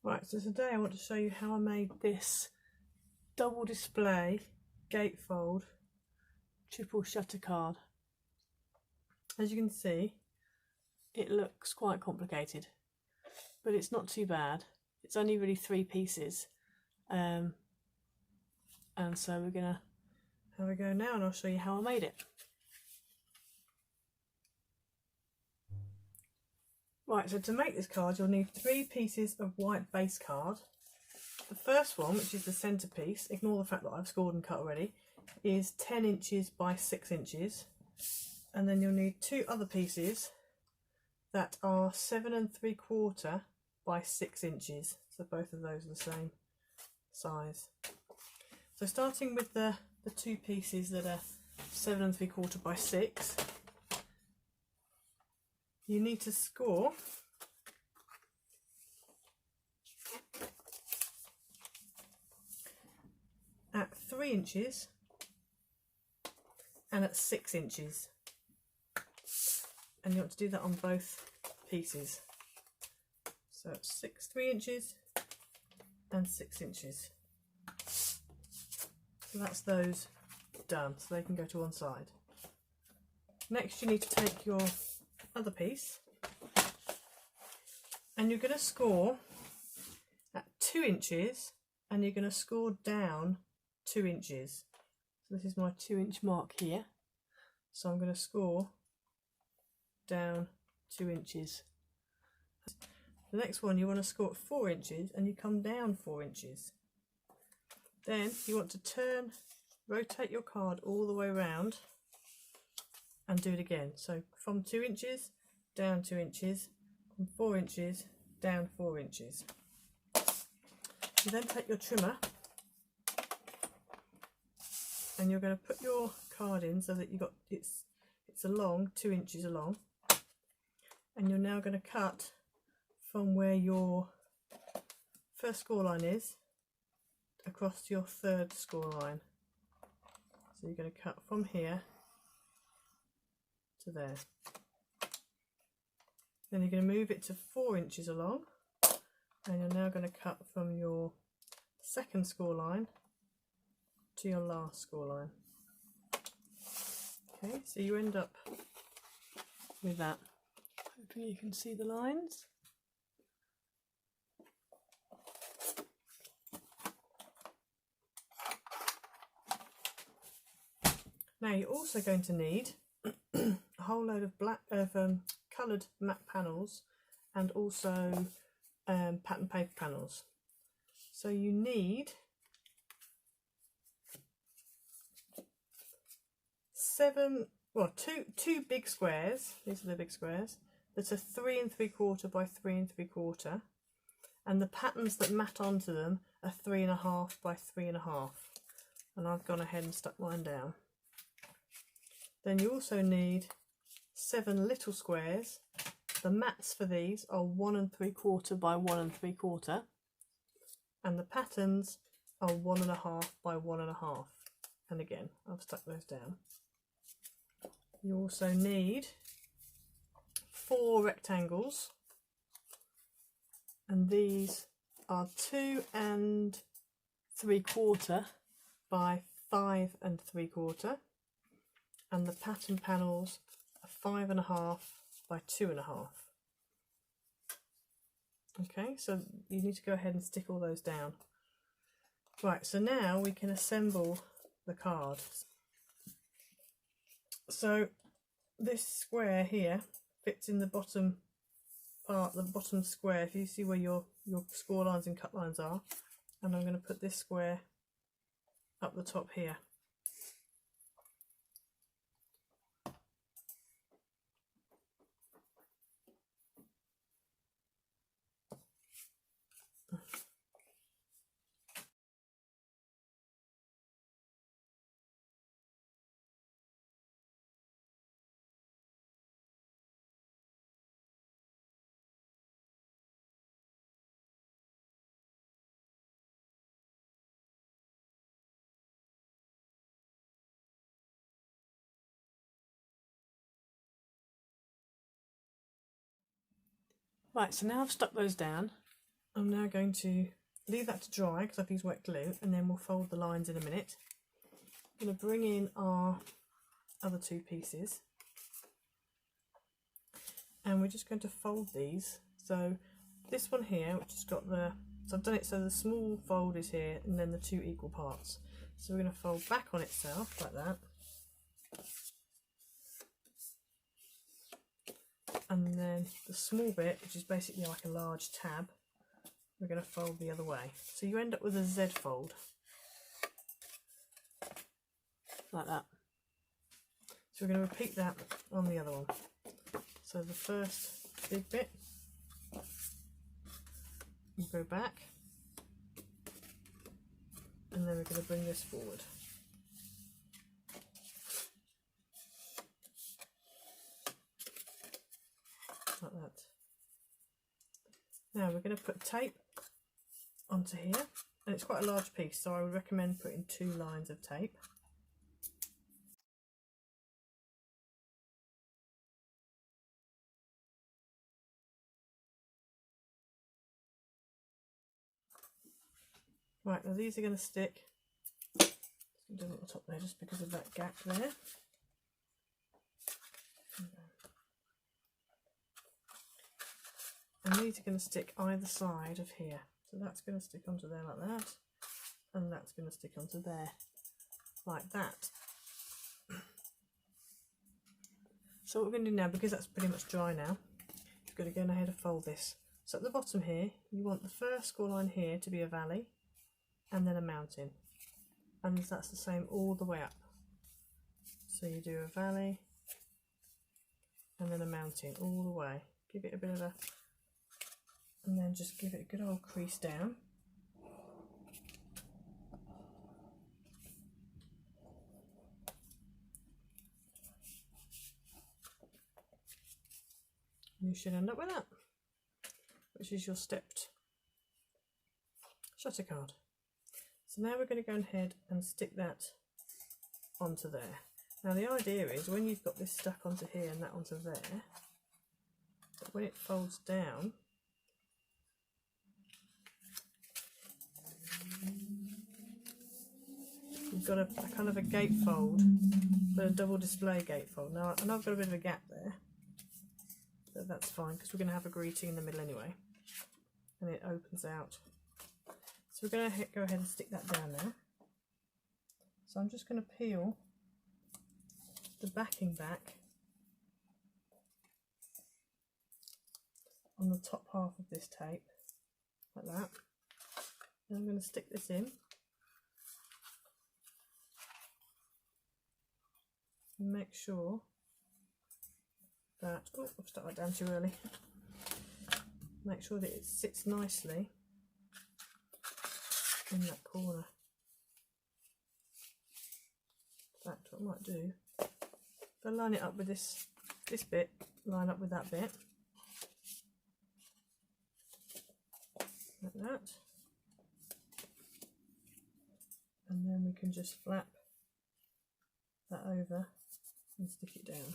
Right, so today I want to show you how I made this double display gatefold triple shutter card. As you can see, it looks quite complicated, but it's not too bad. It's only really 3 pieces, and so we're gonna have a go now and I'll show you how I made it. Right, so to make this card you'll need 3 pieces of white base card. The first one, which is the centrepiece, ignore the fact that I've scored and cut already, is 10 inches by 6 inches. And then you'll need 2 other pieces that are 7 3/4 by 6 inches. So both of those are the same size. So starting with the 2 pieces that are 7 3/4 by 6, you need to score at 3 inches and at 6 inches. And you want to do that on both pieces. So it's 3 inches and 6 inches. So that's those done, so they can go to one side. Next you need to take your other piece and you're going to score at 2 inches and you're going to score down 2 inches. So this is my 2-inch mark here. So I'm going to score down 2 inches. The next one you want to score at 4 inches and you come down 4 inches. Then you want to rotate your card all the way around and do it again. So from 2 inches down 2 inches, from 4 inches down 4 inches. You then take your trimmer and you're going to put your card in so that it's along 2 inches along, and you're now going to cut from where your first score line is across to your third score line. So you're going to cut from here to there. Then you're going to move it to 4 inches along, and you're now going to cut from your second score line to your last score line. Okay, so you end up with that. Hopefully you can see the lines. Now you're also going to need a whole load of coloured matte panels and also pattern paper panels. So you need 2 big squares. These are the big squares that are 3 3/4 by 3 3/4, and the patterns that mat onto them are 3 1/2 by 3 1/2, and I've gone ahead and stuck mine down. Then you also need 7 little squares. The mats for these are 1 3/4 by 1 3/4, and the patterns are 1 1/2 by 1 1/2, and again I've stuck those down. You also need 4 rectangles, and these are 2 3/4 by 5 3/4, and the pattern panels are 5 1/2 by 2 1/2. Okay, so you need to go ahead and stick all those down. Right, so now we can assemble the card. So this square here fits in the bottom part, the bottom square, if you see where your score lines and cut lines are, and I'm going to put this square up the top here. Right, so now I've stuck those down, I'm now going to leave that to dry because I've used wet glue, and then we'll fold the lines in a minute. I'm going to bring in our other two pieces, and we're just going to fold these. So this one here, which has got the, so I've done it so the small fold is here and then the two equal parts. So we're going to fold back on itself like that, and then the small bit, which is basically like a large tab, we're going to fold the other way. So you end up with a Z fold like that. So we're going to repeat that on the other one. So the first big bit, we'll go back, and then we're going to bring this forward. Like that. Now we're going to put tape onto here, and it's quite a large piece, so I would recommend putting 2 lines of tape. Right, now these are going to stick. It doesn't at the top there just because of that gap there. And these are going to stick either side of here. So that's going to stick onto there like that, and that's going to stick onto there like that. So what we're going to do now, because that's pretty much dry now, we're going to go ahead and fold this. So at the bottom here, you want the first score line here to be a valley, and then a mountain. And that's the same all the way up. So you do a valley, and then a mountain all the way. Give it a bit of a, and then just give it a good old crease down. You should end up with that, which is your stepped shutter card. So now we're going to go ahead and stick that onto there. Now the idea is when you've got this stuck onto here and that onto there, that when it folds down, you've got a kind of a gatefold, but a double display gatefold. Now I know I've got a bit of a gap there, but that's fine because we're going to have a greeting in the middle anyway, and it opens out. So we're going to go ahead and stick that down now. So I'm just going to peel the backing back on the top half of this tape like that. Then I'm going to stick this in and make sure that, oh, I've stuck that down too early. Make sure that it sits nicely in that corner. In fact, what I might do, if I line it up with this bit, line up with that bit, like that, and then we can just flap that over and stick it down.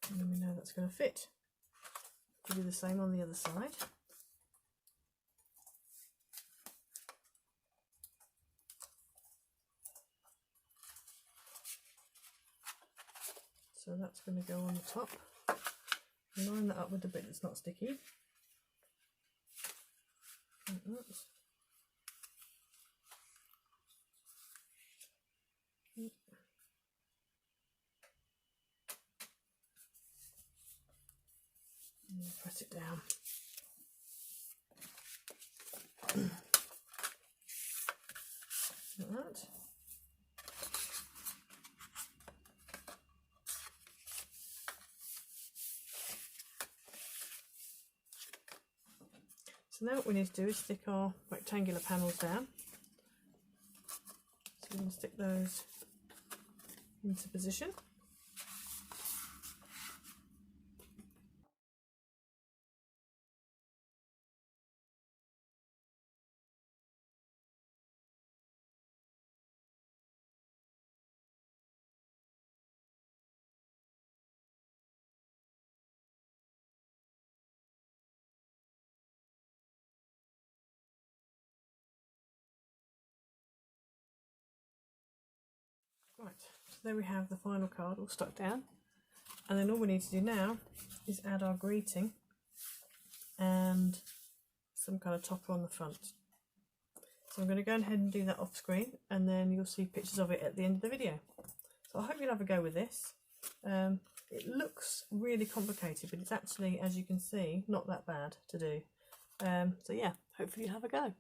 And then we know that's going to fit. We'll do the same on the other side. So that's going to go on the top. Line that up with the bit that's not sticky. Like that. And press it down. Like that. So now what we need to do is stick our rectangular panels down. So we're going to stick those into position. Right, so there we have the final card all stuck down, and then all we need to do now is add our greeting and some kind of topper on the front. So I'm going to go ahead and do that off screen, and then you'll see pictures of it at the end of the video. So I hope you'll have a go with this. It looks really complicated, but it's actually, as you can see, not that bad to do. So yeah, hopefully you'll have a go.